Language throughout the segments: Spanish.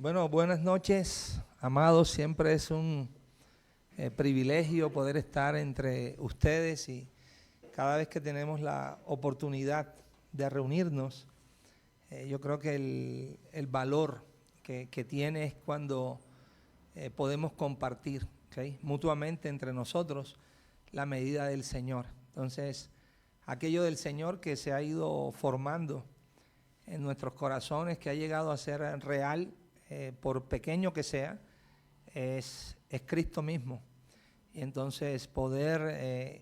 Bueno, buenas noches, amados. Siempre es un privilegio poder estar entre ustedes y cada vez que tenemos la oportunidad de reunirnos, yo creo que el valor que tiene es cuando podemos compartir, ¿okay?, mutuamente entre nosotros la medida del Señor. Entonces, aquello del Señor que se ha ido formando en nuestros corazones, que ha llegado a ser real, por pequeño que sea, es Cristo mismo. Y entonces poder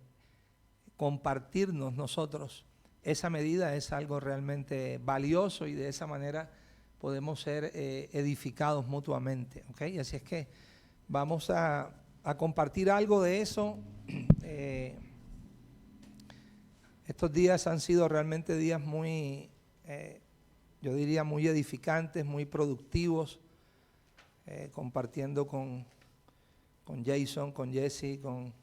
compartirnos nosotros esa medida es algo realmente valioso, y de esa manera podemos ser edificados mutuamente, ¿okay? Así es que vamos a compartir algo de eso. Estos días han sido realmente días muy, yo diría, muy edificantes, muy productivos, compartiendo con Jason, con Jesse, con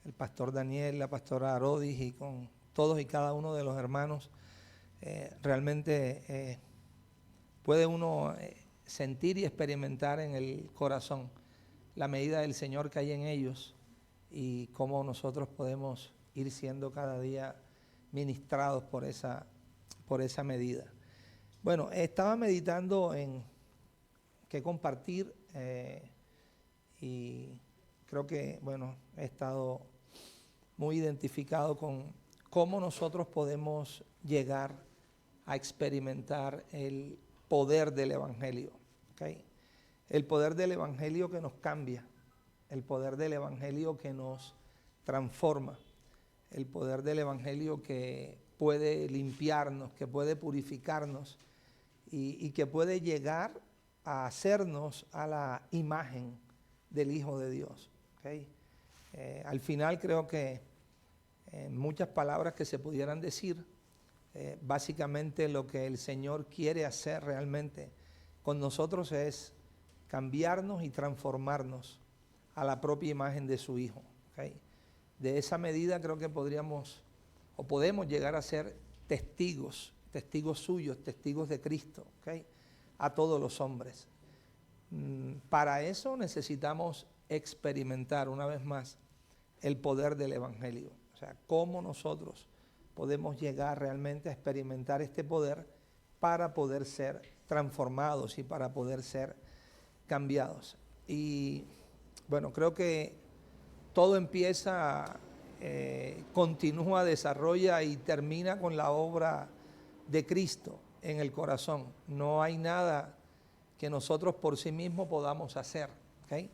el pastor Daniel, la pastora Arodis y con todos y cada uno de los hermanos. Realmente puede uno sentir y experimentar en el corazón la medida del Señor que hay en ellos y cómo nosotros podemos ir siendo cada día ministrados por esa medida. Bueno, estaba meditando en qué compartir y creo que, bueno, he estado muy identificado con cómo nosotros podemos llegar a experimentar el poder del Evangelio, ¿okay? El poder del Evangelio que nos cambia, el poder del Evangelio que nos transforma, el poder del Evangelio que puede limpiarnos, que puede purificarnos y que puede llegar a hacernos a la imagen del Hijo de Dios, ¿okay? Al final creo que muchas palabras que se pudieran decir, básicamente lo que el Señor quiere hacer realmente con nosotros es cambiarnos y transformarnos a la propia imagen de su Hijo, ¿okay? De esa medida creo que podríamos o podemos llegar a ser testigos suyos, testigos de Cristo, ¿okay?, a todos los hombres. Para eso necesitamos experimentar una vez más el poder del Evangelio. O sea, cómo nosotros podemos llegar realmente a experimentar este poder para poder ser transformados y para poder ser cambiados. Y bueno, creo que todo empieza, continúa, desarrolla y termina con la obra de Cristo en el corazón. No hay nada que nosotros por sí mismos podamos hacer, ¿okay?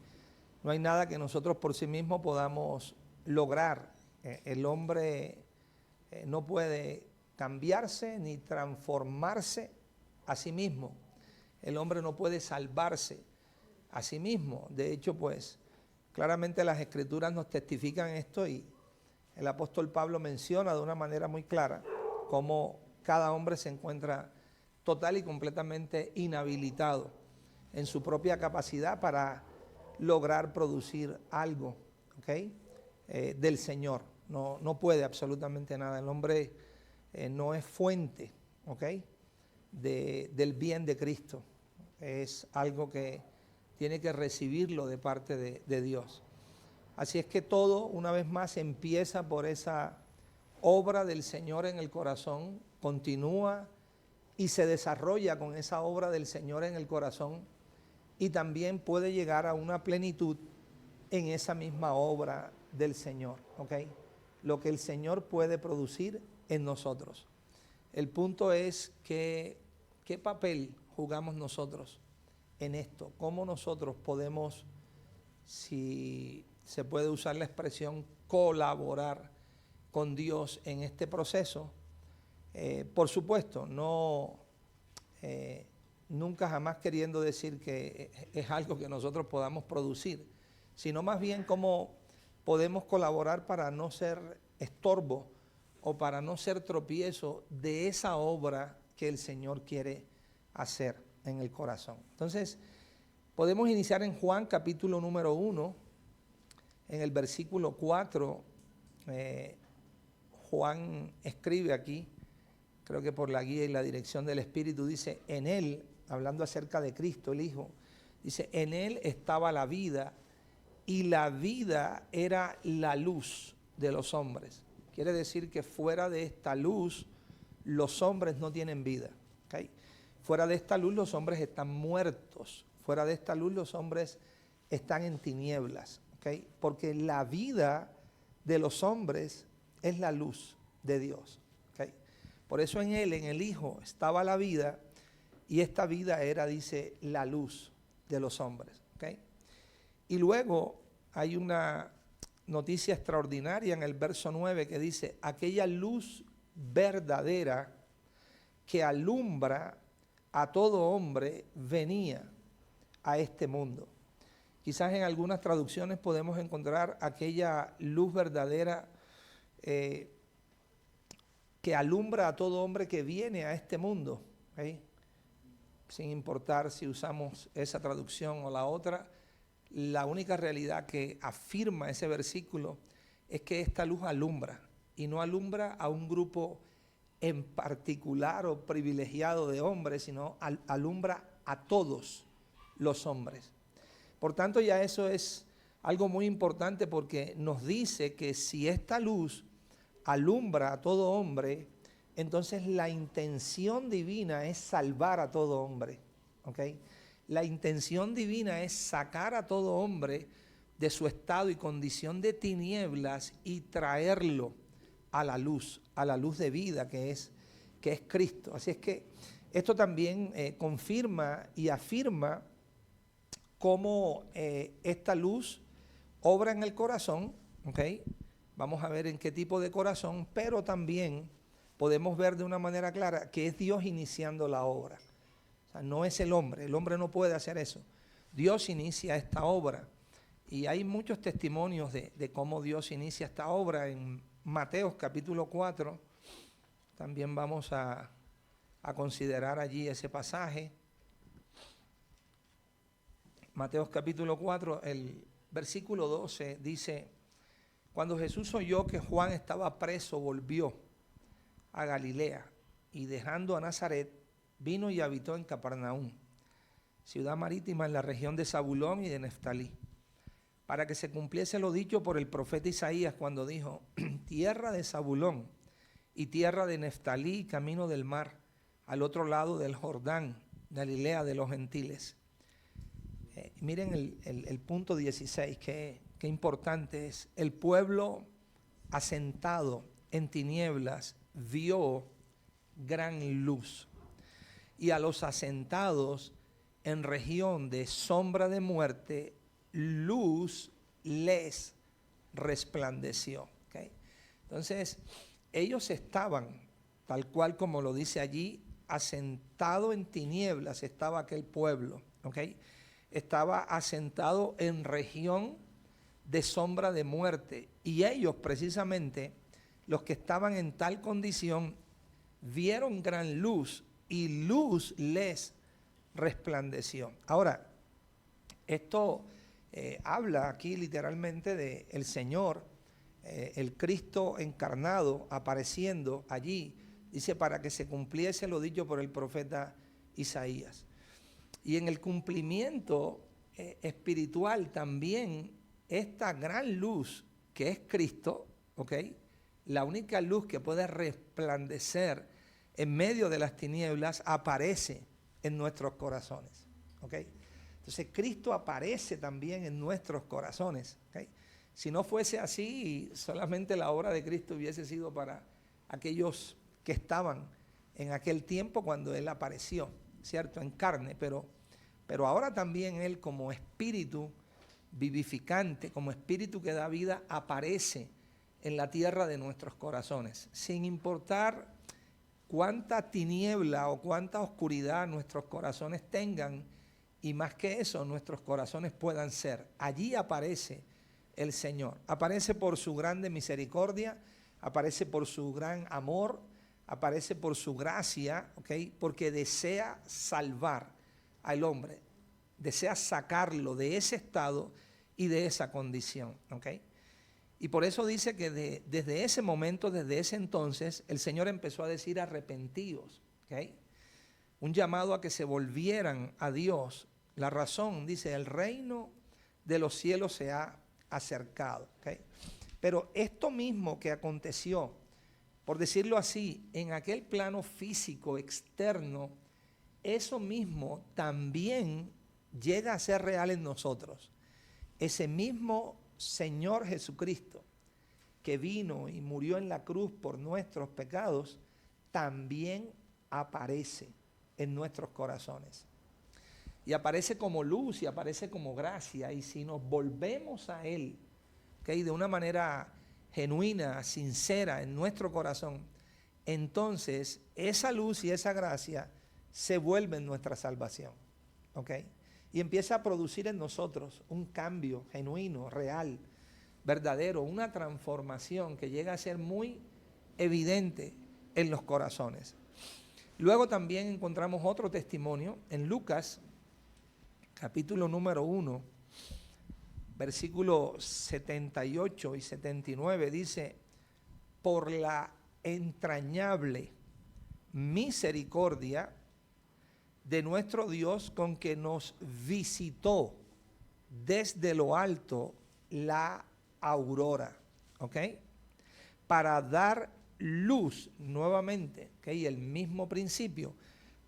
No hay nada que nosotros por sí mismos podamos lograr. El hombre no puede cambiarse ni transformarse a sí mismo. El hombre no puede salvarse a sí mismo. De hecho, pues, claramente las Escrituras nos testifican esto, y el apóstol Pablo menciona de una manera muy clara cómo cada hombre se encuentra total y completamente inhabilitado en su propia capacidad para lograr producir algo, ¿okay?, del Señor. No puede absolutamente nada. El hombre no es fuente, ¿okay?, del bien de Cristo. Es algo que tiene que recibirlo de parte de Dios. Así es que todo, una vez más, empieza por esa obra del Señor en el corazón, continúa y se desarrolla con esa obra del Señor en el corazón, y también puede llegar a una plenitud en esa misma obra del Señor, ¿ok? Lo que el Señor puede producir en nosotros. El punto es que, ¿qué papel jugamos nosotros en esto? ¿Cómo nosotros podemos, si se puede usar la expresión, colaborar con Dios en este proceso? Por supuesto, nunca jamás queriendo decir que es algo que nosotros podamos producir, sino más bien cómo podemos colaborar para no ser estorbo o para no ser tropiezo de esa obra que el Señor quiere hacer en el corazón. Entonces, podemos iniciar en Juan capítulo número 1, en el versículo 4. Juan escribe aquí, creo que por la guía y la dirección del Espíritu, dice: en él hablando acerca de Cristo, el Hijo, dice, en Él estaba la vida y la vida era la luz de los hombres. Quiere decir que fuera de esta luz los hombres no tienen vida. ¿Okay? Fuera de esta luz los hombres están muertos. Fuera de esta luz los hombres están en tinieblas. ¿Okay? Porque la vida de los hombres es la luz de Dios. ¿Okay? Por eso en Él, en el Hijo, estaba la vida y esta vida era, dice, la luz de los hombres. ¿Okay? Y luego hay una noticia extraordinaria en el verso 9 que dice, aquella luz verdadera que alumbra a todo hombre venía a este mundo. Quizás en algunas traducciones podemos encontrar aquella luz verdadera que alumbra a todo hombre que viene a este mundo. ¿Okay? Sin importar si usamos esa traducción o la otra, la única realidad que afirma ese versículo es que esta luz alumbra y no alumbra a un grupo en particular o privilegiado de hombres, sino alumbra a todos los hombres. Por tanto, ya eso es algo muy importante porque nos dice que si esta luz alumbra a todo hombre, entonces la intención divina es salvar a todo hombre. ¿Okay? La intención divina es sacar a todo hombre de su estado y condición de tinieblas y traerlo a la luz de vida que es Cristo. Así es que esto también confirma y afirma cómo esta luz obra en el corazón. ¿Okay? Vamos a ver en qué tipo de corazón, pero también podemos ver de una manera clara que es Dios iniciando la obra. O sea, no es el hombre no puede hacer eso. Dios inicia esta obra y hay muchos testimonios de cómo Dios inicia esta obra en Mateo capítulo 4. También vamos a considerar allí ese pasaje. Mateo capítulo 4, el versículo 12 dice, cuando Jesús oyó que Juan estaba preso, volvió a Galilea y dejando a Nazaret, vino y habitó en Capernaum, ciudad marítima en la región de Zabulón y de Neftalí, para que se cumpliese lo dicho por el profeta Isaías cuando dijo, tierra de Zabulón y tierra de Neftalí, camino del mar, al otro lado del Jordán, Galilea de los gentiles. Miren el punto 16, qué importante es. El pueblo asentado en tinieblas vio gran luz. Y a los asentados en región de sombra de muerte, luz les resplandeció. ¿Okay? Entonces, ellos estaban, tal cual como lo dice allí, asentado en tinieblas estaba aquel pueblo. ¿Okay? Estaba asentado en región de sombra de muerte. Y ellos, precisamente, los que estaban en tal condición, vieron gran luz y luz les resplandeció. Ahora, esto habla aquí literalmente de el Señor, el Cristo encarnado apareciendo allí, dice para que se cumpliese lo dicho por el profeta Isaías. Y en el cumplimiento espiritual también esta gran luz que es Cristo, ¿ok? La única luz que puede resplandecer en medio de las tinieblas aparece en nuestros corazones. ¿Okay? Entonces Cristo aparece también en nuestros corazones. ¿Okay? Si no fuese así, solamente la obra de Cristo hubiese sido para aquellos que estaban en aquel tiempo cuando Él apareció, ¿cierto? En carne, pero ahora también Él como espíritu vivificante, como espíritu que da vida, aparece en la tierra de nuestros corazones, sin importar cuánta tiniebla o cuánta oscuridad nuestros corazones tengan y más que eso nuestros corazones puedan ser. Allí aparece el Señor. Aparece por su grande misericordia, aparece por su gran amor, aparece por su gracia, ¿okay? Porque desea salvar al hombre, desea sacarlo de ese estado y de esa condición, ¿okay? Y por eso dice que desde ese momento, desde ese entonces, el Señor empezó a decir arrepentíos. ¿Okay? un llamado a que se volvieran a Dios. La razón, dice, el reino de los cielos se ha acercado. ¿Okay? Pero esto mismo que aconteció, por decirlo así, en aquel plano físico externo, eso mismo también llega a ser real en nosotros. Ese mismo Señor Jesucristo que vino y murió en la cruz por nuestros pecados, también aparece en nuestros corazones. Y aparece como luz y aparece como gracia. Y si nos volvemos a Él, ¿okay?, de una manera genuina, sincera en nuestro corazón, entonces esa luz y esa gracia se vuelven nuestra salvación. ¿Okay? Y empieza a producir en nosotros un cambio genuino, real, verdadero, una transformación que llega a ser muy evidente en los corazones. Luego también encontramos otro testimonio en Lucas, capítulo número 1, versículos 78 y 79, dice: por la entrañable misericordia de nuestro Dios con que nos visitó desde lo alto la aurora, ¿ok? Para dar luz nuevamente, ¿ok? El mismo principio,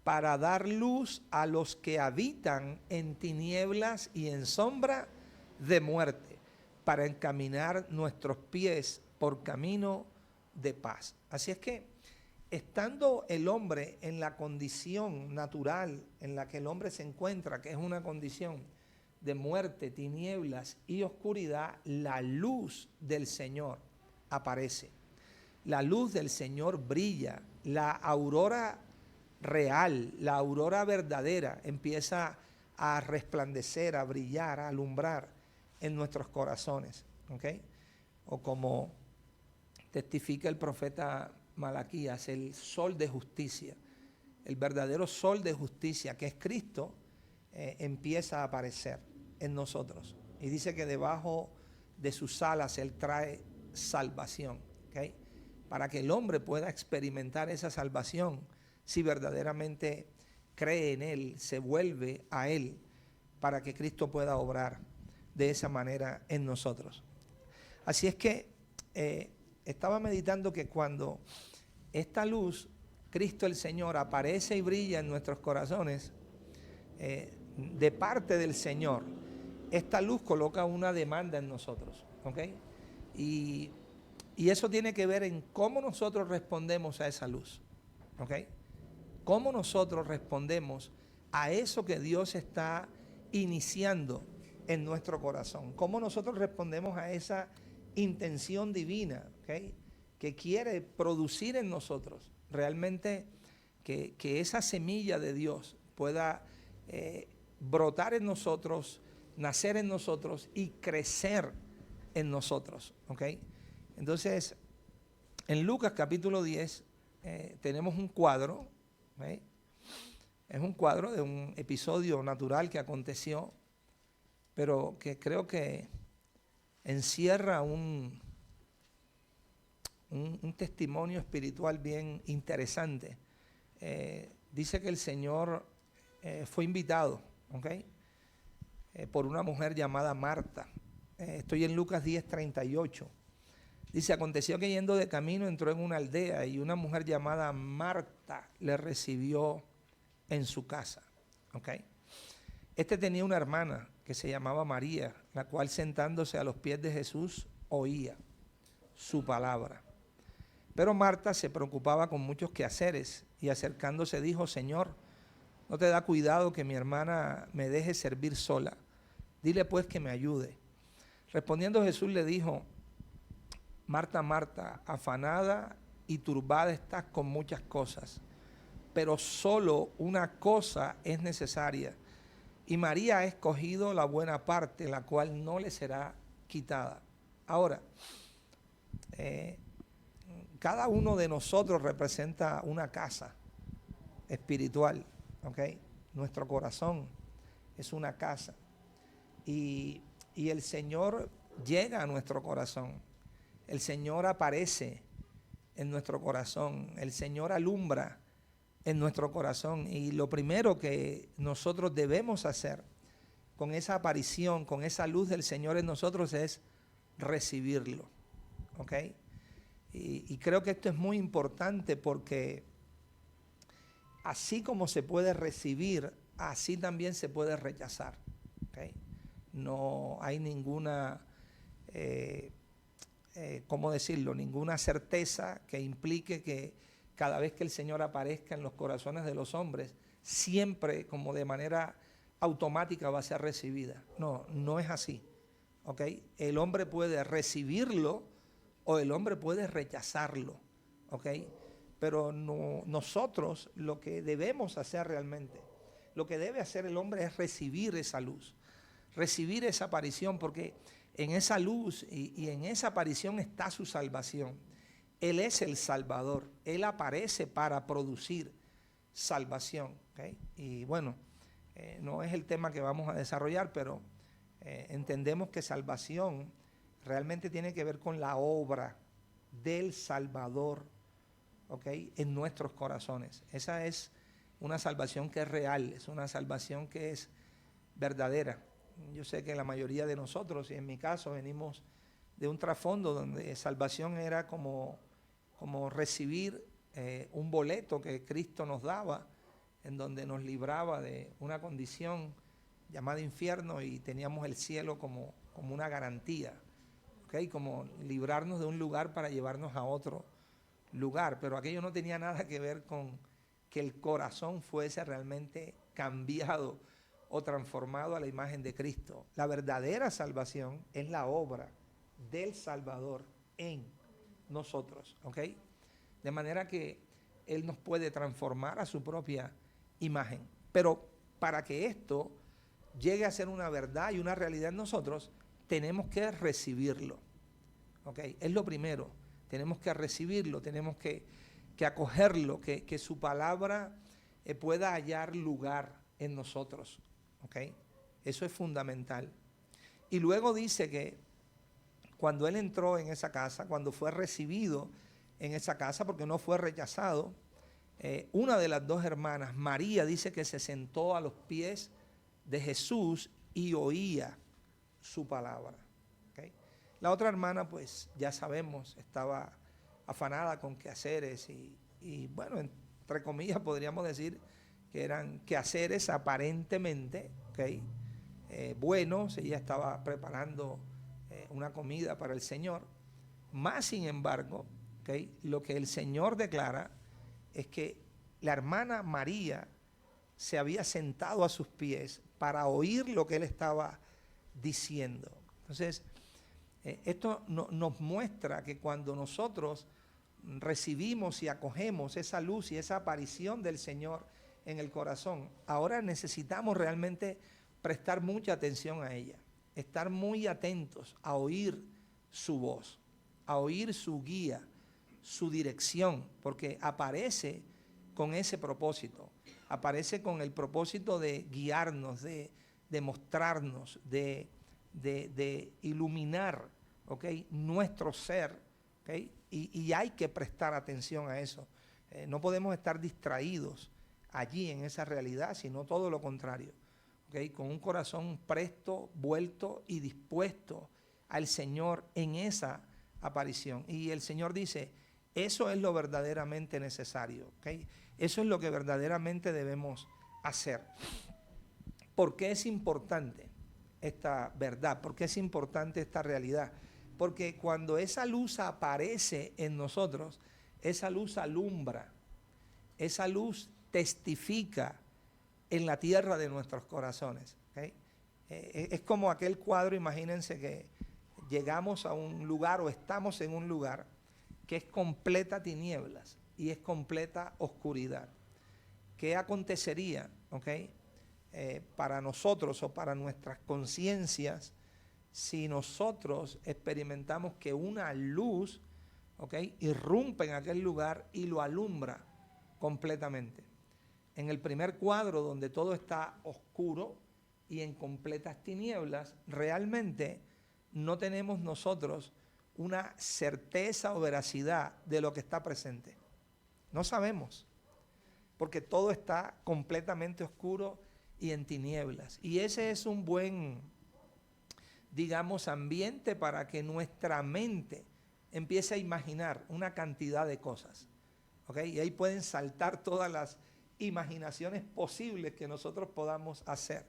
para dar luz a los que habitan en tinieblas y en sombra de muerte, para encaminar nuestros pies por camino de paz. Así es que, estando el hombre en la condición natural en la que el hombre se encuentra, que es una condición de muerte, tinieblas y oscuridad, la luz del Señor aparece. La luz del Señor brilla, la aurora real, la aurora verdadera empieza a resplandecer, a brillar, a alumbrar en nuestros corazones. ¿Okay? O como testifica el profeta Malaquías, el sol de justicia, el verdadero sol de justicia, que es Cristo, empieza a aparecer en nosotros. Y dice que debajo de sus alas Él trae salvación, ¿okay? Para que el hombre pueda experimentar esa salvación si verdaderamente cree en Él, se vuelve a Él, para que Cristo pueda obrar de esa manera en nosotros. Así es que estaba meditando que cuando esta luz, Cristo el Señor, aparece y brilla en nuestros corazones, de parte del Señor, esta luz coloca una demanda en nosotros, ¿ok? Y eso tiene que ver en cómo nosotros respondemos a esa luz, ¿ok? Cómo nosotros respondemos a eso que Dios está iniciando en nuestro corazón, cómo nosotros respondemos a esa intención divina, ¿ok?, que quiere producir en nosotros realmente que esa semilla de Dios pueda brotar en nosotros, nacer en nosotros y crecer en nosotros, ¿ok? Entonces, en Lucas capítulo 10 tenemos un cuadro, ¿okay? Es un cuadro de un episodio natural que aconteció, pero que creo que encierra un testimonio espiritual bien interesante. Dice que el Señor fue invitado, ¿okay?, por una mujer llamada Marta. Estoy en Lucas 10:38. Dice: aconteció que yendo de camino entró en una aldea y una mujer llamada Marta le recibió en su casa. ¿Okay? Este tenía una hermana que se llamaba María, la cual sentándose a los pies de Jesús oía su palabra. Pero Marta se preocupaba con muchos quehaceres y acercándose dijo: Señor, ¿no te da cuidado que mi hermana me deje servir sola? Dile pues que me ayude. Respondiendo Jesús le dijo: Marta, Marta, afanada y turbada estás con muchas cosas, pero solo una cosa es necesaria, y María ha escogido la buena parte, la cual no le será quitada. Ahora, cada uno de nosotros representa una casa espiritual, ¿ok? Nuestro corazón es una casa. Y el Señor llega a nuestro corazón. El Señor aparece en nuestro corazón. El Señor alumbra en nuestro corazón. Y lo primero que nosotros debemos hacer con esa aparición, con esa luz del Señor en nosotros, es recibirlo. ¿Ok? Y creo que esto es muy importante porque así como se puede recibir, así también se puede rechazar. ¿Ok? No hay ninguna, ¿cómo decirlo? Ninguna certeza que implique que cada vez que el Señor aparezca en los corazones de los hombres, siempre como de manera automática va a ser recibida. No, no es así. ¿Ok? El hombre puede recibirlo o el hombre puede rechazarlo. ¿Ok? Pero no, nosotros lo que debemos hacer realmente, lo que debe hacer el hombre es recibir esa luz, recibir esa aparición, porque en esa luz y en esa aparición está su salvación. Él es el Salvador, Él aparece para producir salvación. ¿Okay? Y bueno, no es el tema que vamos a desarrollar, pero entendemos que salvación realmente tiene que ver con la obra del Salvador, ¿okay? En nuestros corazones. Esa es una salvación que es real, es una salvación que es verdadera. Yo sé que la mayoría de nosotros, y en mi caso, venimos de un trasfondo donde salvación era como recibir un boleto que Cristo nos daba, en donde nos libraba de una condición llamada infierno y teníamos el cielo como una garantía, ¿okay? Como librarnos de un lugar para llevarnos a otro lugar, pero aquello no tenía nada que ver con que el corazón fuese realmente cambiado o transformado a la imagen de Cristo. La verdadera salvación es la obra del Salvador en nosotros, ¿ok? De manera que Él nos puede transformar a su propia imagen. Pero para que esto llegue a ser una verdad y una realidad en nosotros, tenemos que recibirlo, ¿ok? Es lo primero. Tenemos que recibirlo, tenemos que acogerlo, que su palabra pueda hallar lugar en nosotros. ¿Okay? Eso es fundamental. Y luego dice que cuando él entró en esa casa, cuando fue recibido en esa casa, porque no fue rechazado, una de las dos hermanas, María, dice que se sentó a los pies de Jesús y oía su palabra. ¿Okay? La otra hermana, pues ya sabemos, estaba afanada con quehaceres y bueno, entre comillas podríamos decir que eran quehaceres aparentemente, ¿okay? Buenos. Ella estaba preparando una comida para el Señor. Más sin embargo, ¿okay? Lo que el Señor declara es que la hermana María se había sentado a sus pies para oír lo que él estaba diciendo. Entonces, esto nos muestra que cuando nosotros recibimos y acogemos esa luz y esa aparición del Señor en el corazón, ahora necesitamos realmente prestar mucha atención a ella, estar muy atentos a oír su voz, a oír su guía, su dirección, porque aparece con ese propósito, aparece con el propósito de guiarnos, de mostrarnos, de iluminar, ¿okay? Nuestro ser, ¿okay? Y hay que prestar atención a eso. No podemos estar distraídos allí en esa realidad, sino todo lo contrario, ¿okay? Con un corazón presto, vuelto y dispuesto al Señor en esa aparición. Y el Señor dice, eso es lo verdaderamente necesario, ¿okay? Eso es lo que verdaderamente debemos hacer. ¿Por qué es importante esta verdad? ¿Por qué es importante esta realidad? Porque cuando esa luz aparece en nosotros, esa luz alumbra, esa luz testifica en la tierra de nuestros corazones. ¿Okay? Es como aquel cuadro, imagínense que llegamos a un lugar o estamos en un lugar que es completa tinieblas y es completa oscuridad. ¿Qué acontecería, okay, para nosotros o para nuestras conciencias si nosotros experimentamos que una luz, okay, irrumpe en aquel lugar y lo alumbra completamente? En el primer cuadro, donde todo está oscuro y en completas tinieblas, realmente no tenemos nosotros una certeza o veracidad de lo que está presente. No sabemos. porque todo está completamente oscuro y en tinieblas. Y ese es un buen, digamos, ambiente para que nuestra mente empiece a imaginar una cantidad de cosas. ¿Okay? Y ahí pueden saltar todas las imaginaciones posibles que nosotros podamos hacer.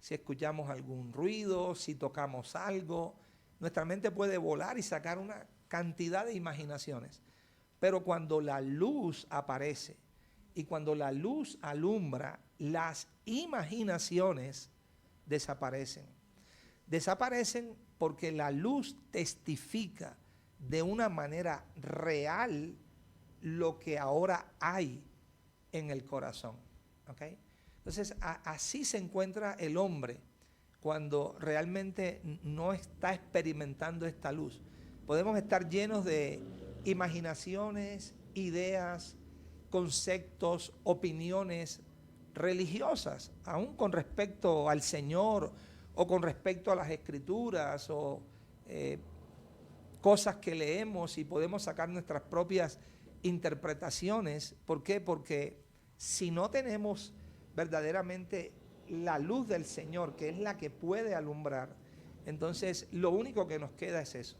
Si escuchamos algún ruido, si tocamos algo, nuestra mente puede volar y sacar una cantidad de imaginaciones. Pero cuando la luz aparece y cuando la luz alumbra, las imaginaciones desaparecen. Desaparecen porque la luz testifica de una manera real lo que ahora hay en el corazón. ¿Okay? Entonces, así se encuentra el hombre cuando realmente no está experimentando esta luz. Podemos estar llenos de imaginaciones, ideas, conceptos, opiniones religiosas, aún con respecto al Señor o con respecto a las Escrituras o cosas que leemos y podemos sacar nuestras propias interpretaciones. ¿Por qué? Porque si no tenemos verdaderamente la luz del Señor, que es la que puede alumbrar, entonces lo único que nos queda es eso,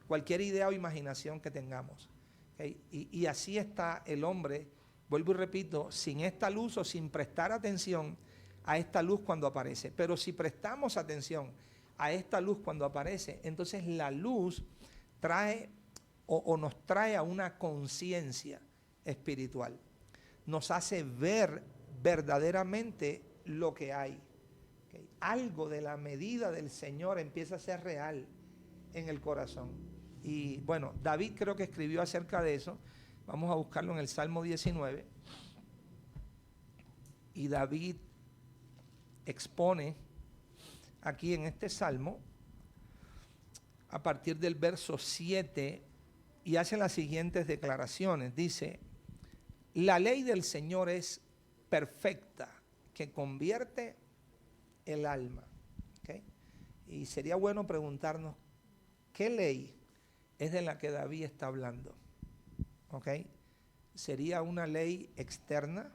cualquier idea o imaginación que tengamos. ¿Okay? Y así está el hombre, vuelvo y repito, sin esta luz o sin prestar atención a esta luz cuando aparece. Pero si prestamos atención a esta luz cuando aparece, entonces la luz trae o nos trae a una conciencia espiritual. Nos hace ver verdaderamente lo que hay. ¿Okay? Algo de la medida del Señor empieza a ser real en el corazón. Y bueno, David creo que escribió acerca de eso. Vamos a buscarlo en el Salmo 19. Y David expone aquí en este Salmo, a partir del verso 7, y hace las siguientes declaraciones. Dice: la ley del Señor es perfecta, que convierte el alma. ¿Okay? Y sería bueno preguntarnos, ¿qué ley es de la que David está hablando? ¿Okay? ¿Sería una ley externa,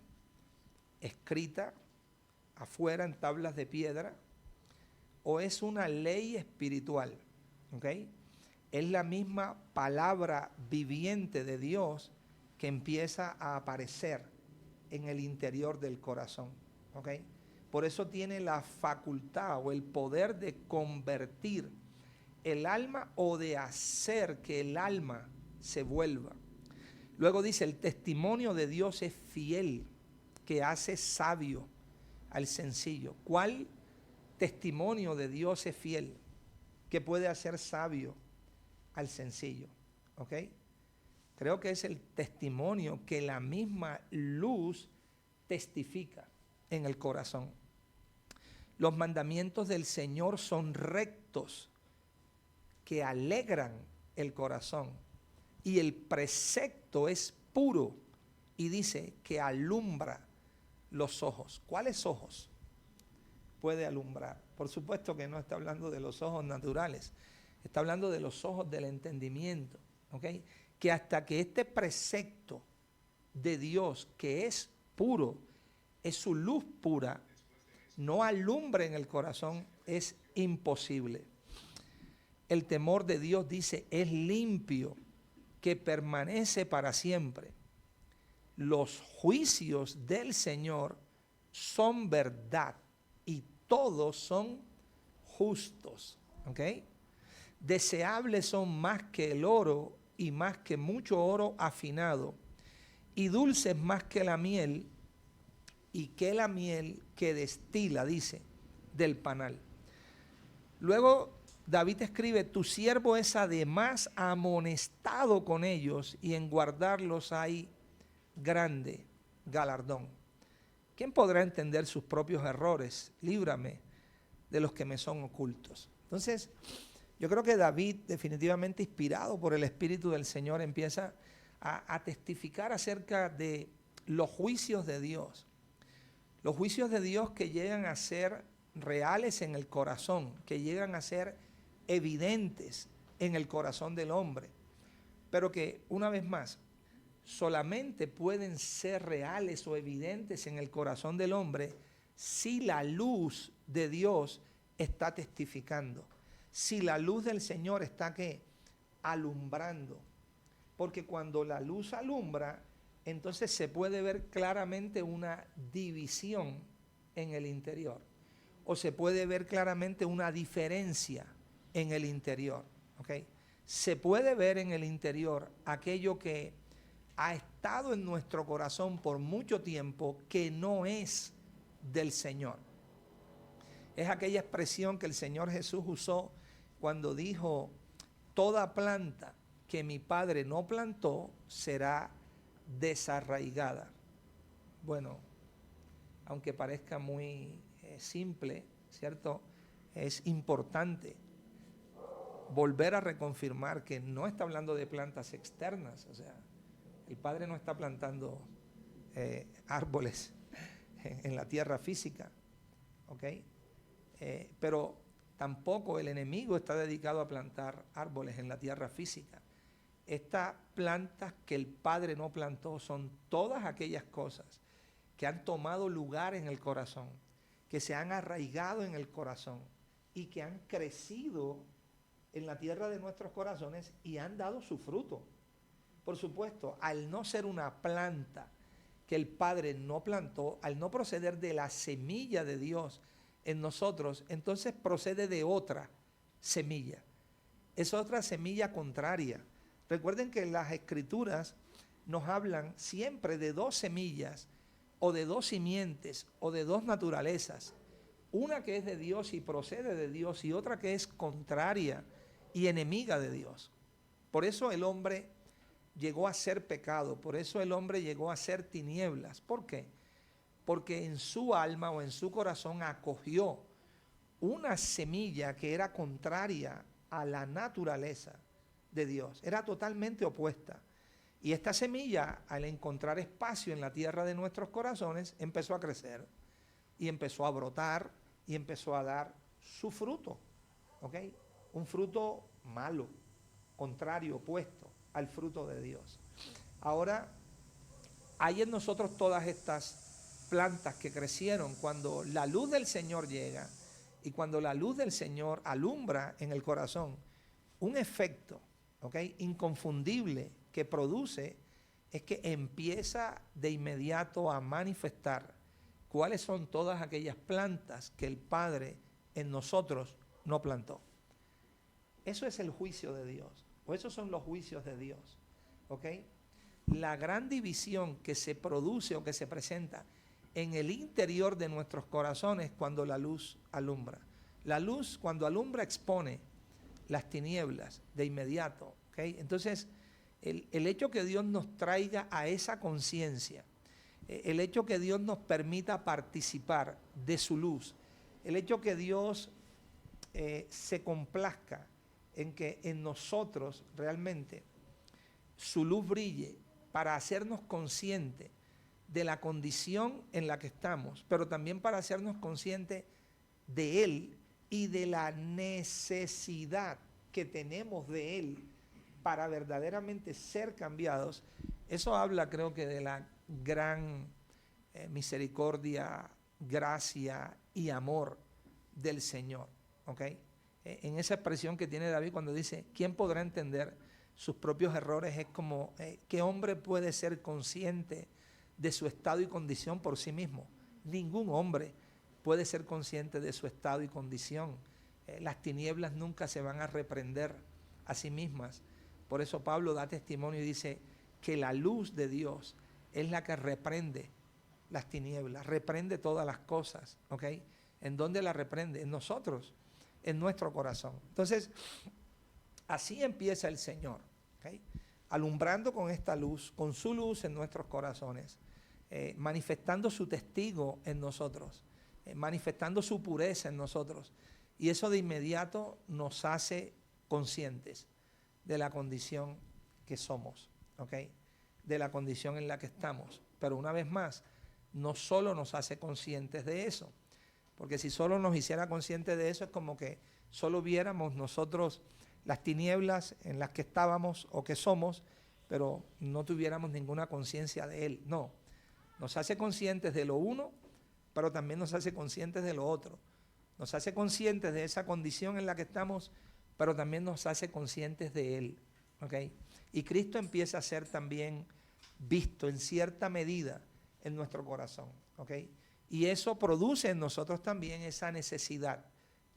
escrita afuera en tablas de piedra? ¿O es una ley espiritual? ¿Okay? Es la misma palabra viviente de Dios que empieza a aparecer en el interior del corazón. ¿Okay? Por eso tiene la facultad o el poder de convertir el alma o de hacer que el alma se vuelva. Luego dice: el testimonio de Dios es fiel, que hace sabio al sencillo. ¿Cuál testimonio de Dios es fiel? Que puede hacer sabio al sencillo. ¿Ok? Creo que es el testimonio que la misma luz testifica en el corazón. Los mandamientos del Señor son rectos, que alegran el corazón. Y el precepto es puro, y dice que alumbra los ojos. ¿Cuáles ojos puede alumbrar? Por supuesto que no está hablando de los ojos naturales, está hablando de los ojos del entendimiento. ¿Ok? Que hasta que este precepto de Dios, que es puro, es su luz pura, no alumbre en el corazón, es imposible. El temor de Dios, dice, es limpio, que permanece para siempre. Los juicios del Señor son verdad y todos son justos. ¿Ok? Deseables son más que el oro y más que mucho oro afinado, y dulces más que la miel, y que la miel que destila, dice, del panal. Luego David escribe: tu siervo es además amonestado con ellos, y en guardarlos hay grande galardón. ¿Quién podrá entender sus propios errores? Líbrame de los que me son ocultos. Entonces, yo creo que David, definitivamente inspirado por el Espíritu del Señor, empieza a testificar acerca de los juicios de Dios. Los juicios de Dios que llegan a ser reales en el corazón, que llegan a ser evidentes en el corazón del hombre, pero que, una vez más, solamente pueden ser reales o evidentes en el corazón del hombre si la luz de Dios está testificando, si la luz del Señor está ¿qué? Alumbrando. Porque cuando la luz alumbra, entonces se puede ver claramente una división en el interior, o se puede ver claramente una diferencia en el interior, ¿ok? Se puede ver en el interior aquello que ha estado en nuestro corazón por mucho tiempo que no es del Señor. Es aquella expresión que el Señor Jesús usó cuando dijo: toda planta que mi Padre no plantó será desarraigada. Bueno, aunque parezca muy simple, ¿cierto? Es importante volver a reconfirmar que no está hablando de plantas externas. O sea, el Padre no está plantando árboles en la tierra física, ¿ok? Pero tampoco el enemigo está dedicado a plantar árboles en la tierra física. Estas plantas que el Padre no plantó son todas aquellas cosas que han tomado lugar en el corazón, que se han arraigado en el corazón y que han crecido en la tierra de nuestros corazones y han dado su fruto. Por supuesto, al no ser una planta que el Padre no plantó, al no proceder de la semilla de Dios en nosotros, entonces procede de otra semilla. Es otra semilla contraria. Recuerden que las Escrituras nos hablan siempre de dos semillas, o de dos simientes, o de dos naturalezas. Una que es de Dios y procede de Dios, y otra que es contraria y enemiga de Dios. Por eso el hombre llegó a ser pecado, por eso el hombre llegó a ser tinieblas. ¿Por qué? Porque en su alma o en su corazón acogió una semilla que era contraria a la naturaleza de Dios, era totalmente opuesta. Y esta semilla, al encontrar espacio en la tierra de nuestros corazones, empezó a crecer y empezó a brotar y empezó a dar su fruto, ¿ok? Un fruto malo, contrario, opuesto al fruto de Dios. Ahora, hay en nosotros todas estas plantas que crecieron cuando la luz del Señor llega y cuando la luz del Señor alumbra en el corazón. Un efecto, ¿ok?, inconfundible que produce es que empieza de inmediato a manifestar cuáles son todas aquellas plantas que el Padre en nosotros no plantó. Eso es el juicio de Dios, o esos son los juicios de Dios, ¿ok? La gran división que se produce o que se presenta en el interior de nuestros corazones cuando la luz alumbra. La luz, cuando alumbra, expone las tinieblas de inmediato, ¿ok? Entonces, el hecho que Dios nos traiga a esa conciencia, el hecho que Dios nos permita participar de su luz, el hecho que Dios se complazca en que en nosotros realmente su luz brille para hacernos conscientes de la condición en la que estamos, pero también para hacernos conscientes de Él y de la necesidad que tenemos de Él para verdaderamente ser cambiados. Eso habla, creo que, de la gran misericordia, gracia y amor del Señor, ¿ok? En esa expresión que tiene David cuando dice: ¿quién podrá entender sus propios errores? Es como, ¿qué hombre puede ser consciente de su estado y condición por sí mismo? Ningún hombre puede ser consciente de su estado y condición. Las tinieblas nunca se van a reprender a sí mismas. Por eso Pablo da testimonio y dice que la luz de Dios es la que reprende las tinieblas, reprende todas las cosas, ¿ok? ¿En dónde la reprende? En nosotros, en nuestro corazón. Entonces, así empieza el Señor, ¿ok?, alumbrando con esta luz, con su luz en nuestros corazones, manifestando su testigo en nosotros, manifestando su pureza en nosotros. Y eso de inmediato nos hace conscientes de la condición que somos, ¿ok?, de la condición en la que estamos. Pero una vez más, no solo nos hace conscientes de eso, porque si solo nos hiciera conscientes de eso, es como que solo viéramos nosotros las tinieblas en las que estábamos o que somos pero no tuviéramos ninguna conciencia de Él. No, nos hace conscientes de lo uno, pero también nos hace conscientes de lo otro. Nos hace conscientes de esa condición en la que estamos, pero también nos hace conscientes de Él. ¿Okay? Y Cristo empieza a ser también visto en cierta medida en nuestro corazón. ¿Okay? Y eso produce en nosotros también esa necesidad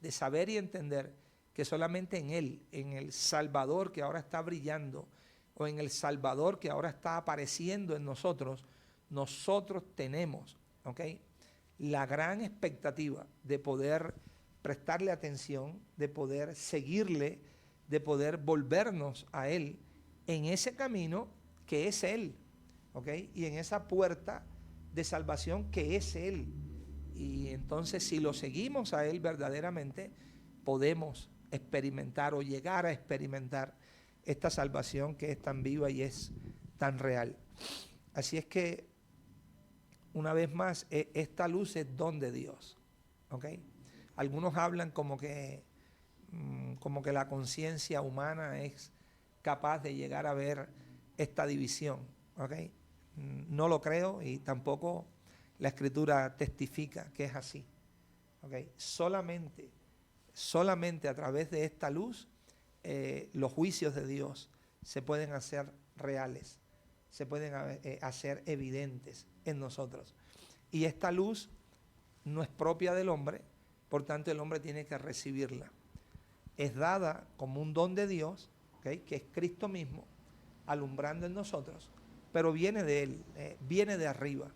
de saber y entender que solamente en Él, en el Salvador que ahora está brillando, o en el Salvador que ahora está apareciendo en nosotros, nosotros tenemos, ¿okay?, la gran expectativa de poder prestarle atención, de poder seguirle, de poder volvernos a Él en ese camino que es Él, ¿okay?, y en esa puerta de salvación que es Él. Y entonces, si lo seguimos a Él verdaderamente, podemos experimentar o llegar a experimentar esta salvación que es tan viva y es tan real. Así es que, una vez más, esta luz es don de Dios. ¿Okay? Algunos hablan como que la conciencia humana es capaz de llegar a ver esta división. ¿Okay? No lo creo y tampoco la Escritura testifica que es así. ¿Okay? Solamente a través de esta luz los juicios de Dios se pueden hacer reales, se pueden hacer evidentes en nosotros. Y esta luz no es propia del hombre, por tanto el hombre tiene que recibirla. Es dada como un don de Dios, ¿okay?, que es Cristo mismo, alumbrando en nosotros, pero viene de Él, viene de arriba.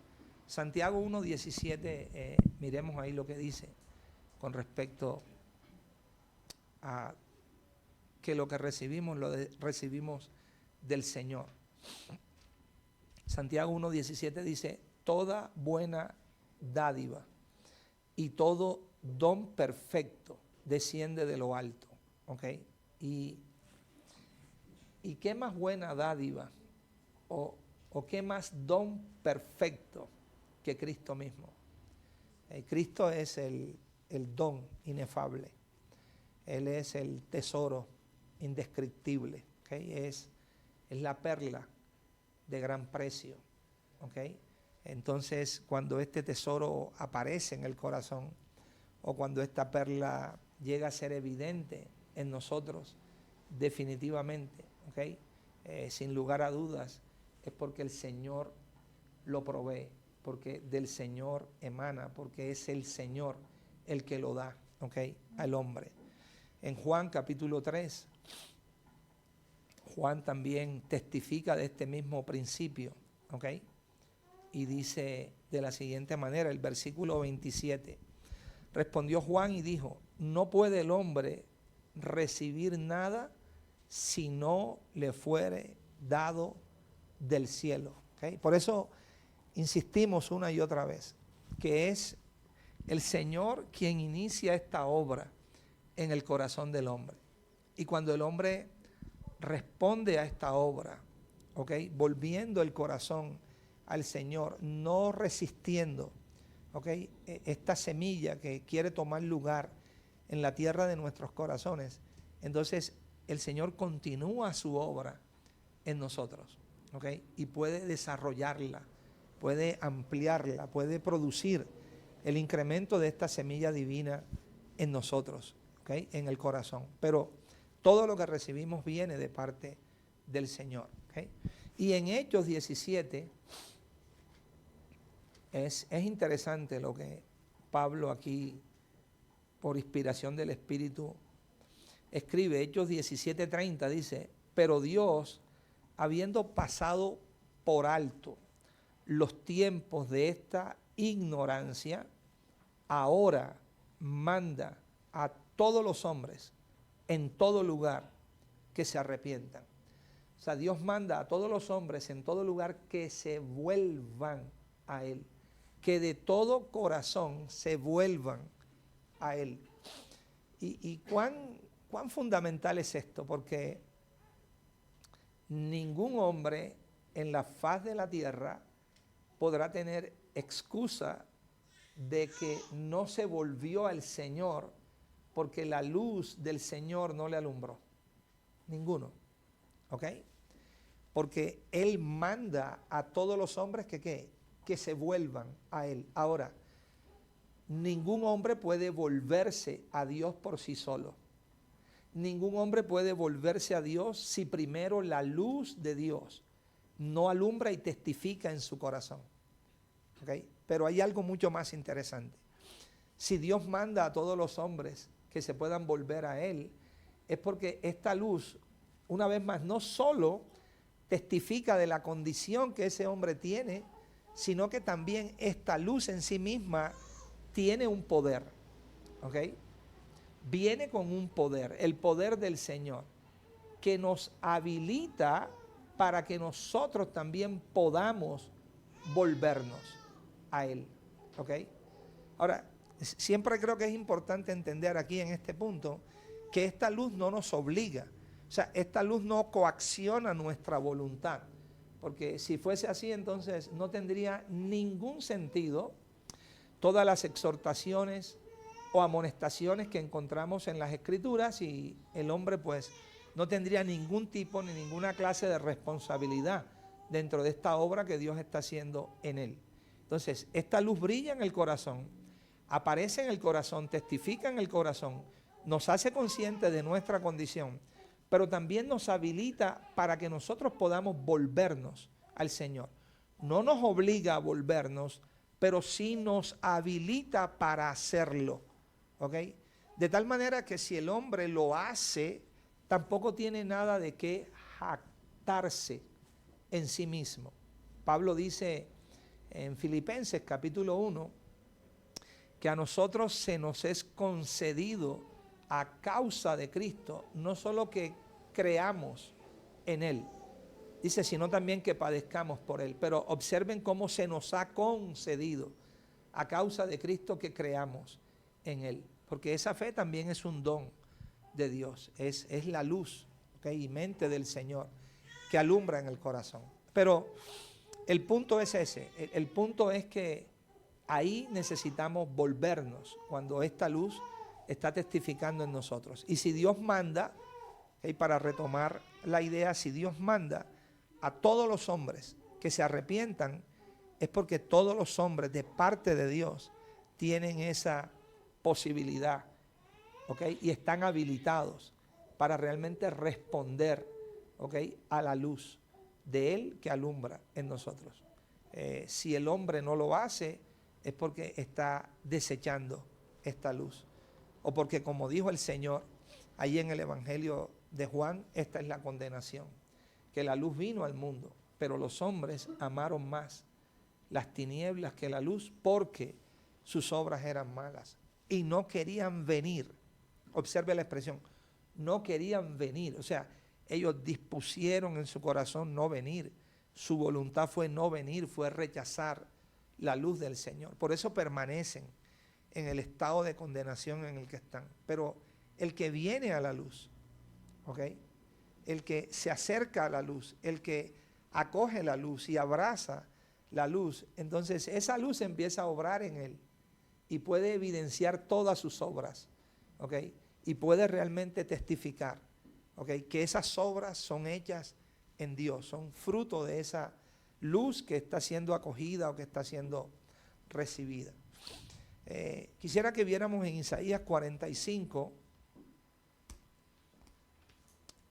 Santiago 1:17, miremos ahí lo que dice con respecto a que lo que recibimos, recibimos del Señor. Santiago 1:17 dice: toda buena dádiva y todo don perfecto desciende de lo alto. ¿Okay? Y qué más buena dádiva o qué más don perfecto que Cristo mismo. Cristo es el don inefable. Él es el tesoro indescriptible. ¿Okay? Es la perla de gran precio. ¿Okay? Entonces, cuando este tesoro aparece en el corazón, o cuando esta perla llega a ser evidente en nosotros, definitivamente, ¿okay?, sin lugar a dudas, es porque el Señor lo provee, porque del Señor emana, porque es el Señor el que lo da, ¿okay?, al hombre. En Juan capítulo 3, Juan también testifica de este mismo principio, ¿okay?, y dice de la siguiente manera, el versículo 27. Respondió Juan y dijo: no puede el hombre recibir nada si no le fuere dado del cielo. ¿Okay? Por eso insistimos una y otra vez que es el Señor quien inicia esta obra en el corazón del hombre. Y cuando el hombre responde a esta obra, ¿okay?, volviendo el corazón al Señor, no resistiendo, ¿okay?, esta semilla que quiere tomar lugar en la tierra de nuestros corazones, entonces el Señor continúa su obra en nosotros, ¿okay?, y puede desarrollarla, puede ampliarla, puede producir el incremento de esta semilla divina en nosotros, ¿okay?, en el corazón. Pero todo lo que recibimos viene de parte del Señor. ¿Okay? Y en Hechos 17 es interesante lo que Pablo aquí, por inspiración del Espíritu, escribe. Hechos 17:30 dice: pero Dios, habiendo pasado por alto los tiempos de esta ignorancia, ahora manda a todos los hombres en todo lugar que se arrepientan. O sea, Dios manda a todos los hombres en todo lugar que se vuelvan a Él, que de todo corazón se vuelvan a Él. ¿Y cuán fundamental es esto? Porque ningún hombre en la faz de la tierra podrá tener excusa de que no se volvió al Señor porque la luz del Señor no le alumbró. Ninguno. ¿Ok? porque Él manda a todos los hombres que se vuelvan a Él. Ahora, ningún hombre puede volverse a Dios por sí solo. Ningún hombre puede volverse a Dios si primero la luz de Dios no alumbra y testifica en su corazón. ¿Okay? Pero hay algo mucho más interesante. Si Dios manda a todos los hombres que se puedan volver a Él, es porque esta luz, una vez más, no solo testifica de la condición que ese hombre tiene, sino que también esta luz en sí misma tiene un poder. ¿Ok? Viene con un poder, el poder del Señor, que nos habilita para que nosotros también podamos volvernos a Él. ¿Ok? Ahora, siempre creo que es importante entender aquí en este punto que esta luz no nos obliga. O sea, esta luz no coacciona nuestra voluntad. Porque si fuese así, entonces no tendría ningún sentido todas las exhortaciones o amonestaciones que encontramos en las Escrituras, y el hombre pues no tendría ningún tipo ni ninguna clase de responsabilidad dentro de esta obra que Dios está haciendo en él. Entonces, esta luz brilla en el corazón, aparece en el corazón, testifica en el corazón, nos hace conscientes de nuestra condición, pero también nos habilita para que nosotros podamos volvernos al Señor. No nos obliga a volvernos, pero sí nos habilita para hacerlo. ¿Ok? De tal manera que si el hombre lo hace, tampoco tiene nada de qué jactarse en sí mismo. Pablo dice en Filipenses capítulo 1 que a nosotros se nos es concedido a causa de Cristo, no solo que creamos en Él, dice, sino también que padezcamos por Él. Pero observen cómo se nos ha concedido a causa de Cristo que creamos en Él, porque esa fe también es un don de Dios, es la luz, ¿okay? Y mente del Señor que alumbra en el corazón. Pero el punto es ese, el punto es que ahí necesitamos volvernos cuando esta luz está testificando en nosotros. Y si Dios manda, ¿okay? Para retomar la idea, si Dios manda a todos los hombres que se arrepientan, es porque todos los hombres de parte de Dios tienen esa posibilidad, ¿ok? Y están habilitados para realmente responder, ¿ok? A la luz de Él que alumbra en nosotros. Si el hombre no lo hace, es porque está desechando esta luz. O porque, como dijo el Señor ahí en el Evangelio de Juan, esta es la condenación, que la luz vino al mundo, pero los hombres amaron más las tinieblas que la luz, porque sus obras eran malas y no querían venir. Observe la expresión, no querían venir. O sea, ellos dispusieron en su corazón no venir. Su voluntad fue no venir, fue rechazar la luz del Señor. Por eso permanecen en el estado de condenación en el que están. Pero el que viene a la luz, ¿ok? El que se acerca a la luz, el que acoge la luz y abraza la luz, entonces esa luz empieza a obrar en él y puede evidenciar todas sus obras, ¿ok? Y puede realmente testificar, ¿ok? Que esas obras son hechas en Dios, son fruto de esa luz que está siendo acogida o que está siendo recibida. Quisiera que viéramos en Isaías 45,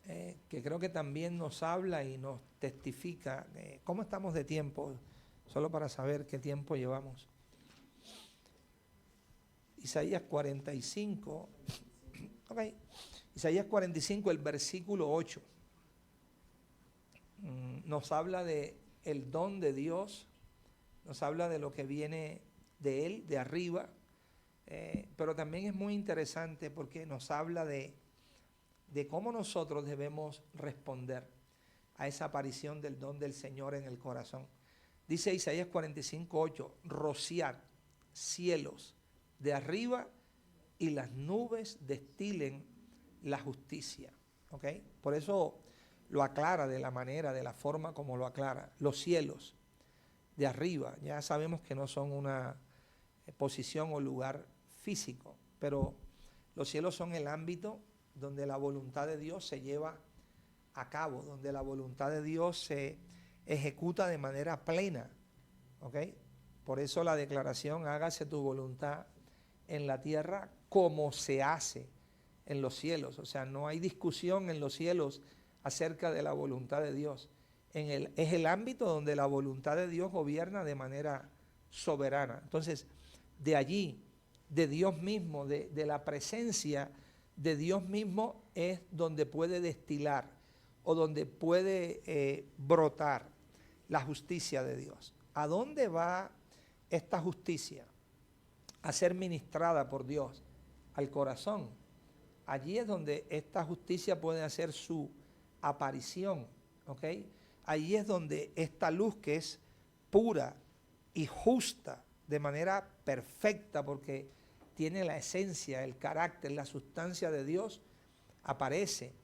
que creo que también nos habla y nos testifica. ¿Cómo estamos de tiempo? Solo para saber qué tiempo llevamos. Isaías 45, ok. Isaías 45, el versículo 8, nos habla de el don de Dios, nos habla de lo que viene de Él, de arriba, pero también es muy interesante porque nos habla de cómo nosotros debemos responder a esa aparición del don del Señor en el corazón. Dice Isaías 45, 8, rociad cielos de arriba y las nubes destilen la justicia. ¿Ok? Por eso lo aclara de la manera, de la forma como lo aclara. Los cielos de arriba, ya sabemos que no son una posición o lugar físico, pero los cielos son el ámbito donde la voluntad de Dios se lleva a cabo, donde la voluntad de Dios se ejecuta de manera plena. ¿Ok? Por eso la declaración, hágase tu voluntad en la tierra como se hace en los cielos. O sea, no hay discusión en los cielos acerca de la voluntad de Dios. Es el ámbito donde la voluntad de Dios gobierna de manera soberana. Entonces, de allí, de Dios mismo, de la presencia de Dios mismo, es donde puede destilar o donde puede brotar la justicia de Dios. ¿A dónde va esta justicia? A ser ministrada por Dios al corazón. Allí es donde esta justicia puede hacer su aparición, ¿ok? Allí es donde esta luz, que es pura y justa de manera perfecta, porque tiene la esencia, el carácter, la sustancia de Dios, aparece,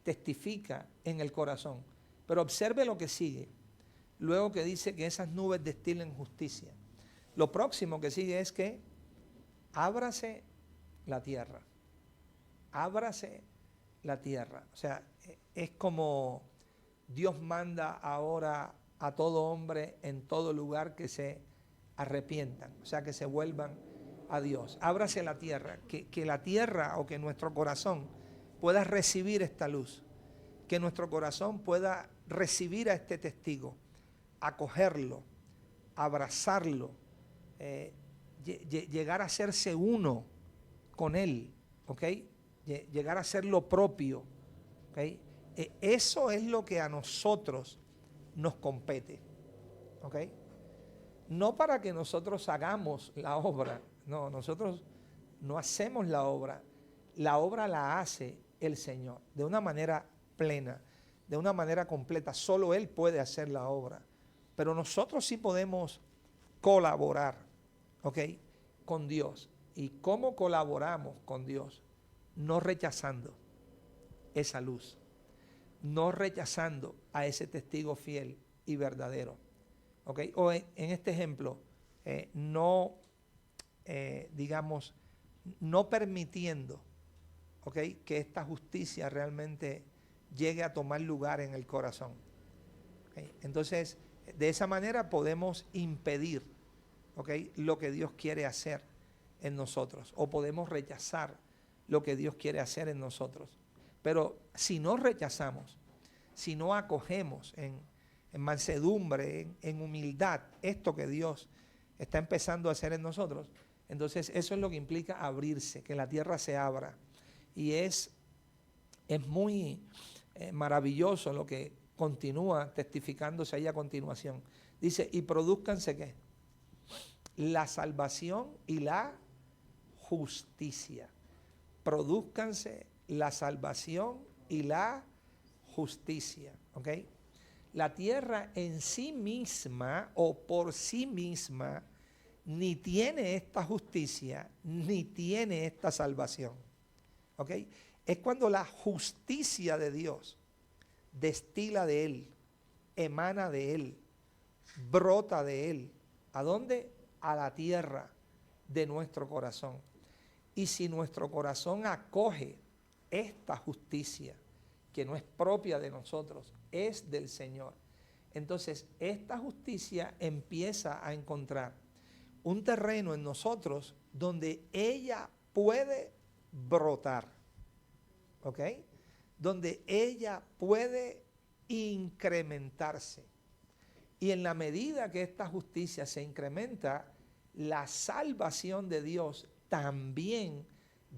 testifica en el corazón. Pero observe lo que sigue, luego que dice que esas nubes destilen justicia. Lo próximo que sigue es que ábrase la tierra. Ábrase la tierra. O sea, es como Dios manda ahora a todo hombre en todo lugar que se arrepientan, o sea, que se vuelvan a Dios. Ábrase la tierra, que la tierra o que nuestro corazón pueda recibir esta luz, que nuestro corazón pueda recibir a este testigo, acogerlo, abrazarlo, llegar a hacerse uno con él, ¿ok? Llegar a ser lo propio, ¿ok? Eso es lo que a nosotros nos compete, ¿ok? No para que nosotros hagamos la obra, no, nosotros no hacemos la obra la hace el Señor, de una manera plena, de una manera completa. Solo Él puede hacer la obra, pero nosotros sí podemos colaborar, ¿ok? Con Dios. ¿Y cómo colaboramos con Dios? No rechazando esa luz, no rechazando a ese testigo fiel y verdadero, ¿ok? O en este ejemplo, digamos, no permitiendo, ¿ok?, que esta justicia realmente llegue a tomar lugar en el corazón. ¿Okay? Entonces, de esa manera podemos impedir, ¿ok?, lo que Dios quiere hacer en nosotros, o podemos rechazar lo que Dios quiere hacer en nosotros. Pero si no rechazamos, si no acogemos en mansedumbre, en humildad, esto que Dios está empezando a hacer en nosotros, entonces eso es lo que implica abrirse, que la tierra se abra. Y es muy maravilloso lo que continúa testificándose ahí a continuación. Dice, y produzcanse ¿qué? La salvación y la justicia. Produzcanse la salvación y la justicia, ¿ok? La tierra en sí misma o por sí misma ni tiene esta justicia, ni tiene esta salvación, ¿ok? Es cuando la justicia de Dios destila de Él, emana de Él, brota de Él. ¿A dónde? A la tierra de nuestro corazón. Y si nuestro corazón acoge esta justicia, que no es propia de nosotros, es del Señor, entonces esta justicia empieza a encontrar un terreno en nosotros donde ella puede brotar, ¿ok? Donde ella puede incrementarse. Y en la medida que esta justicia se incrementa, la salvación de Dios también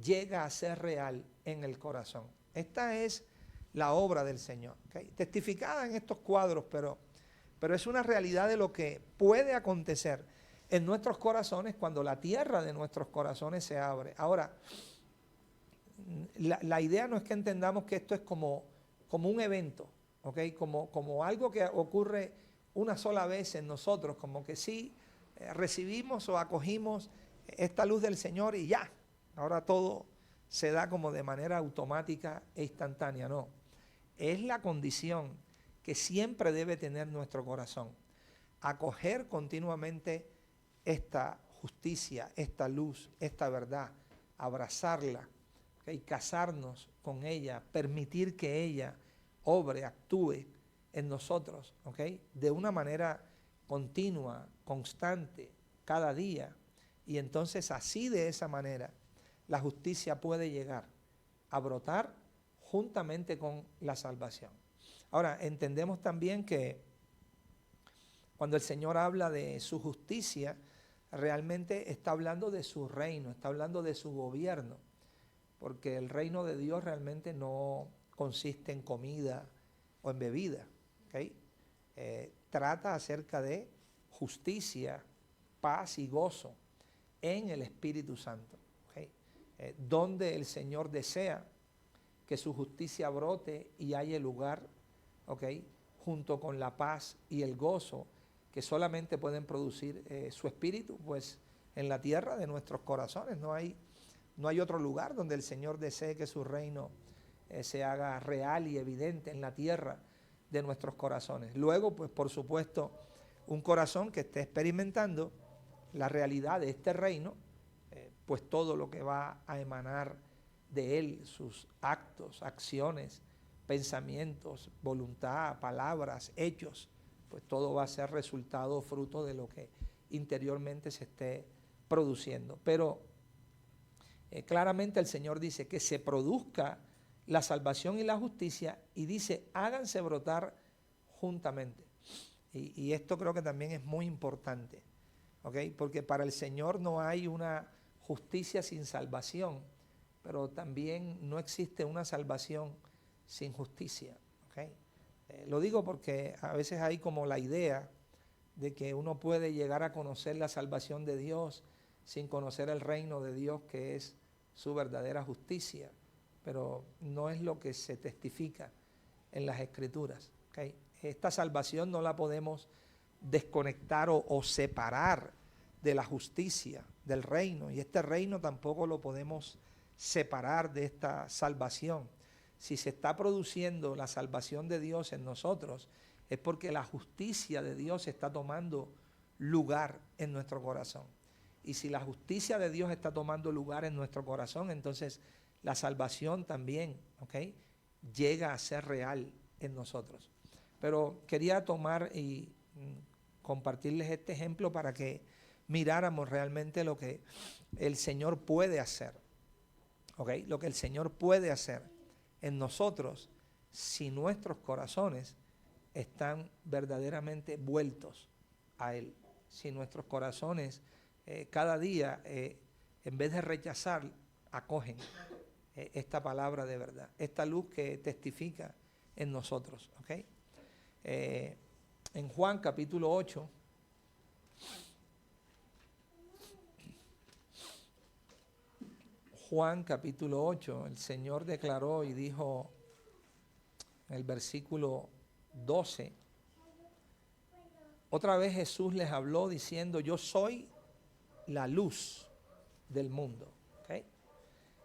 llega a ser real en el corazón. Esta es la obra del Señor, ¿okay? Testificada en estos cuadros, pero es una realidad de lo que puede acontecer en nuestros corazones cuando la tierra de nuestros corazones se abre. Ahora, la idea no es que entendamos que esto es como un evento, ¿okay? Como algo que ocurre una sola vez en nosotros, como que sí recibimos o acogimos esta luz del Señor y ya, ahora todo se da como de manera automática e instantánea. No, es la condición que siempre debe tener nuestro corazón, acoger continuamente esta justicia, esta luz, esta verdad, abrazarla, ¿okay? Casarnos con ella, permitir que ella obre, actúe en nosotros, ¿ok? De una manera continua, constante, cada día. Y entonces así, de esa manera, la justicia puede llegar a brotar juntamente con la salvación. Ahora, entendemos también que cuando el Señor habla de su justicia, realmente está hablando de su reino, está hablando de su gobierno, porque el reino de Dios realmente no consiste en comida o en bebida, ¿okay? Trata acerca de justicia, paz y gozo en el Espíritu Santo, ¿okay? Donde el Señor desea que su justicia brote y haya lugar, ¿okay? Junto con la paz y el gozo que solamente pueden producir su Espíritu, pues en la tierra de nuestros corazones. No hay otro lugar donde el Señor desee que su reino se haga real y evidente en la tierra de nuestros corazones. Luego, pues por supuesto, un corazón que esté experimentando la realidad de este reino, pues todo lo que va a emanar de él, sus actos, acciones, pensamientos, voluntad, palabras, hechos, pues todo va a ser resultado, fruto de lo que interiormente se esté produciendo. Pero claramente el Señor dice que se produzca la salvación y la justicia, y dice, háganse brotar juntamente. Y esto creo que también es muy importante, ¿okay? Porque para el Señor no hay una justicia sin salvación, pero también no existe una salvación sin justicia, ¿okay? Lo digo porque a veces hay como la idea de que uno puede llegar a conocer la salvación de Dios sin conocer el reino de Dios, que es su verdadera justicia, pero no es lo que se testifica en las Escrituras, ¿okay? Esta salvación no la podemos desconectar o separar de la justicia del reino, y este reino tampoco lo podemos separar de esta salvación. Si se está produciendo la salvación de Dios en nosotros, es porque la justicia de Dios está tomando lugar en nuestro corazón. Y si la justicia de Dios está tomando lugar en nuestro corazón, entonces la salvación también, ¿okay?, llega a ser real en nosotros. Pero quería tomar y compartirles este ejemplo para que miráramos realmente lo que el Señor puede hacer, ¿okay? Lo que el Señor puede hacer en nosotros si nuestros corazones están verdaderamente vueltos a Él. Si nuestros corazones cada día, en vez de rechazar, acogen esta palabra de verdad, esta luz que testifica en nosotros, ¿okay? En Juan capítulo 8, Juan capítulo 8, el Señor declaró y dijo en el versículo 12, otra vez Jesús les habló diciendo, yo soy la luz del mundo, ¿okay?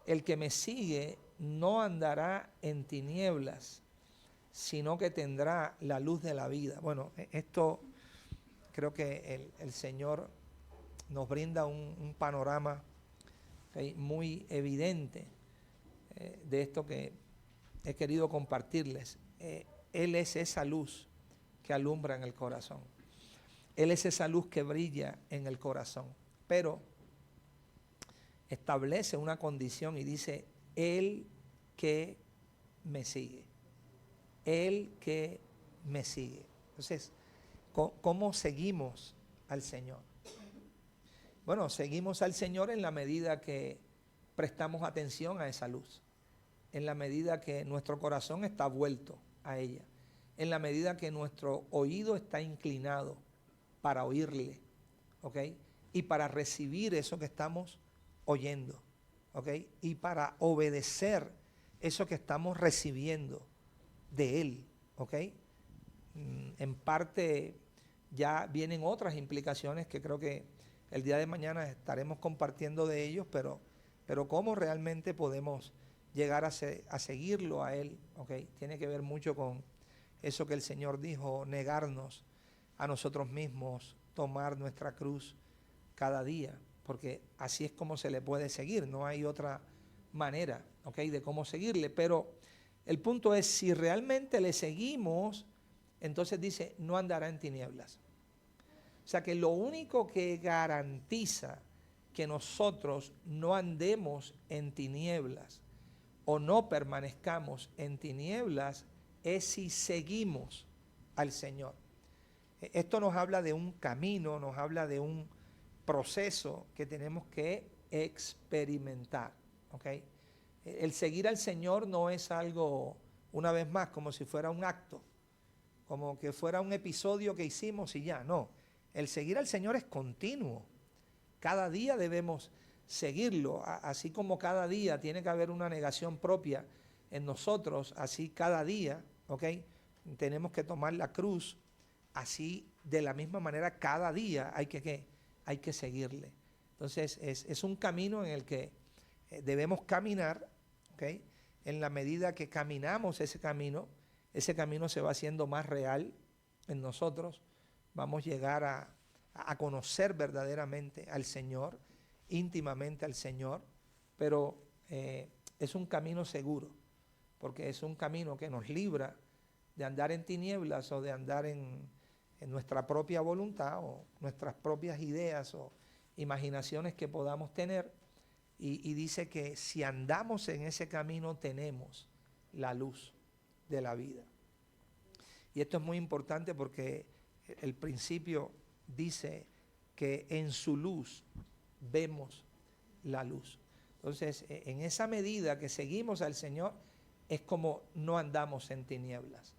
El que me sigue no andará en tinieblas, sino que tendrá la luz de la vida. Bueno, esto creo que el Señor nos brinda un panorama, ¿okay?, muy evidente de esto que he querido compartirles. Él es esa luz que alumbra en el corazón. Él es esa luz que brilla en el corazón. Pero establece una condición y dice, el que me sigue. El que me sigue. Entonces, ¿cómo seguimos al Señor? Bueno, seguimos al Señor en la medida que prestamos atención a esa luz, en la medida que nuestro corazón está vuelto a ella, en la medida que nuestro oído está inclinado para oírle, ¿ok? Y para recibir eso que estamos oyendo, ¿ok? Y para obedecer eso que estamos recibiendo de Él, ¿ok? En parte ya vienen otras implicaciones que creo que el día de mañana estaremos compartiendo de ellos, pero cómo realmente podemos llegar a seguirlo a Él, ¿ok? Tiene que ver mucho con eso que el Señor dijo, negarnos a nosotros mismos, tomar nuestra cruz cada día, porque así es como se le puede seguir, no hay otra manera, ¿ok?, de cómo seguirle. Pero El punto es, si realmente le seguimos, entonces dice, no andará en tinieblas. O sea que lo único que garantiza que nosotros no andemos en tinieblas o no permanezcamos en tinieblas es si seguimos al Señor. Esto nos habla de un camino, nos habla de un proceso que tenemos que experimentar. ¿Ok? El seguir al Señor no es algo, una vez más, como si fuera un acto, como que fuera un episodio que hicimos y ya, no. El seguir al Señor es continuo. Cada día debemos seguirlo, así como cada día tiene que haber una negación propia en nosotros, así cada día, ¿ok? Tenemos que tomar la cruz, así de la misma manera cada día hay que, ¿qué? Hay que seguirle. Entonces es un camino en el que debemos caminar, ¿ok? En la medida que caminamos ese camino se va haciendo más real en nosotros, vamos a llegar a conocer verdaderamente al Señor, íntimamente al Señor, pero es un camino seguro, porque es un camino que nos libra de andar en tinieblas o de andar en nuestra propia voluntad o nuestras propias ideas o imaginaciones que podamos tener, y dice que si andamos en ese camino tenemos la luz de la vida. Y esto es muy importante porque el principio dice que en su luz vemos la luz. Entonces, en esa medida que seguimos al Señor, es como no andamos en tinieblas.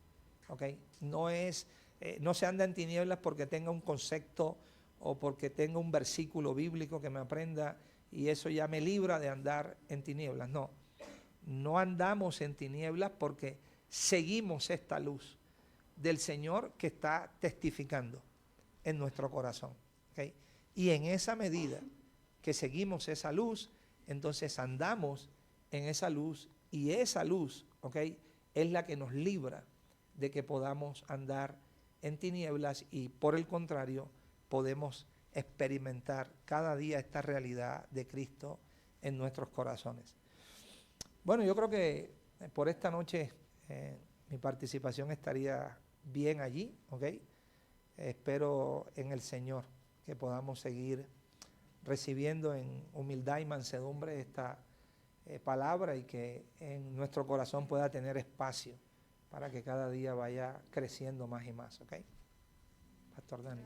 ¿Ok? No se anda en tinieblas porque tenga un concepto o porque tenga un versículo bíblico que me aprenda y eso ya me libra de andar en tinieblas. No, no andamos en tinieblas porque seguimos esta luz del Señor que está testificando en nuestro corazón. ¿Okay? Y en esa medida que seguimos esa luz, entonces andamos en esa luz y esa luz, ¿okay? Es la que nos libra de que podamos andar en tinieblas y por el contrario podemos experimentar cada día esta realidad de Cristo en nuestros corazones. Bueno, yo creo que por esta noche mi participación estaría bien allí, ¿ok? Espero en el Señor que podamos seguir recibiendo en humildad y mansedumbre esta palabra y que en nuestro corazón pueda tener espacio para que cada día vaya creciendo más y más, ¿ok? Pastor Dani.